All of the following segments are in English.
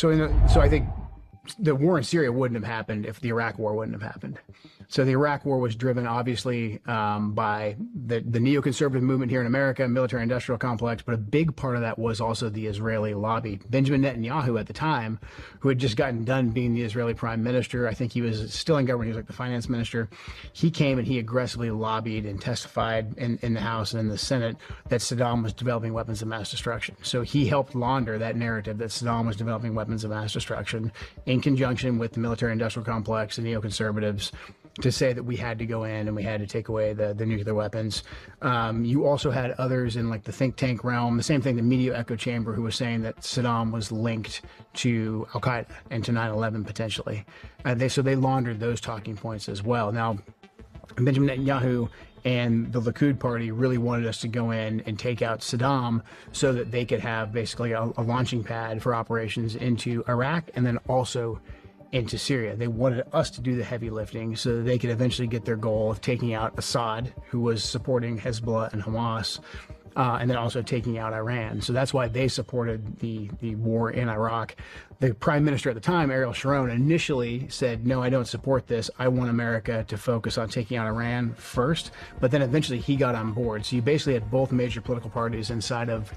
So I think the war in Syria wouldn't have happened if the Iraq War wouldn't have happened. So the Iraq War was driven obviously by the neoconservative movement here in America, military-industrial complex, but a big part of that was also the Israeli lobby. Benjamin Netanyahu at the time, who had just gotten done being the Israeli prime minister, I think he was still in government, he was like the finance minister, he came and he aggressively lobbied and testified in the House and in the Senate that Saddam was developing weapons of mass destruction. So he helped launder that narrative that Saddam was developing weapons of mass destruction in conjunction with the military-industrial complex and neoconservatives to say that we had to go in and we had to take away the nuclear weapons. You also had others in like the think tank realm, the same thing, the media echo chamber, who was saying that Saddam was linked to Al-Qaeda and to 9/11 potentially. So they laundered those talking points as well. Now, Benjamin Netanyahu and the Likud party really wanted us to go in and take out Saddam so that they could have basically a launching pad for operations into Iraq and then also into Syria. They wanted us to do the heavy lifting so that they could eventually get their goal of taking out Assad, who was supporting Hezbollah and Hamas, and then also taking out Iran. So that's why they supported the war in Iraq. The prime minister at the time, Ariel Sharon, initially said, no, I don't support this. I want America to focus on taking out Iran first. But then eventually he got on board. So you basically had both major political parties inside of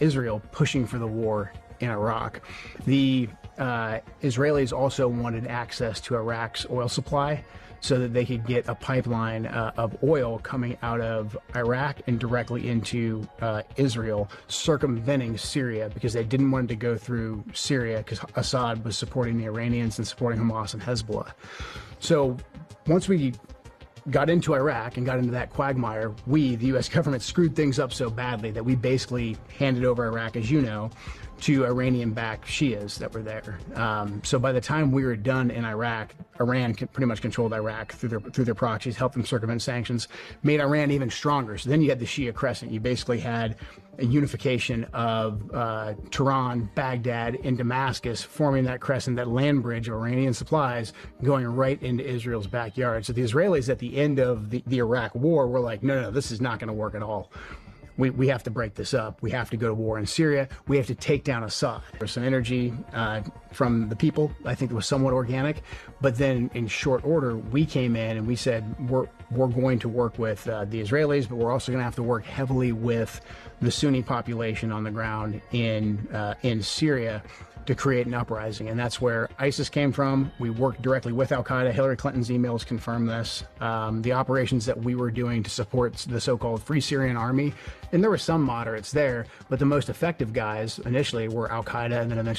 Israel pushing for the war in Iraq. The Israelis also wanted access to Iraq's oil supply so that they could get a pipeline of oil coming out of Iraq and directly into Israel, circumventing Syria, because they didn't want it to go through Syria because Assad was supporting the Iranians and supporting Hamas and Hezbollah. So once we got into Iraq and got into that quagmire, the U.S. government, screwed things up so badly that we basically handed over Iraq, as you know, to Iranian-backed Shias that were there. So by the time we were done in Iraq, Iran pretty much controlled Iraq through their proxies, helped them circumvent sanctions, made Iran even stronger. So then you had the Shia crescent. You basically had a unification of Tehran, Baghdad, and Damascus, forming that crescent, that land bridge of Iranian supplies going right into Israel's backyard. So the Israelis at the end of the Iraq war were like, no, this is not going to work at all. We have to break this up. We have to go to war in Syria. We have to take down Assad. There's some energy from the people. I think it was somewhat organic. But then in short order, we came in and we said, we're going to work with the Israelis, but we're also going to have to work heavily with the Sunni population on the ground in Syria to create an uprising. And that's where ISIS came from. We worked directly with Al-Qaeda. Hillary Clinton's emails confirm this. The operations that we were doing to support the so-called Free Syrian Army, and there were some moderates there, but the most effective guys initially were Al-Qaeda and then eventually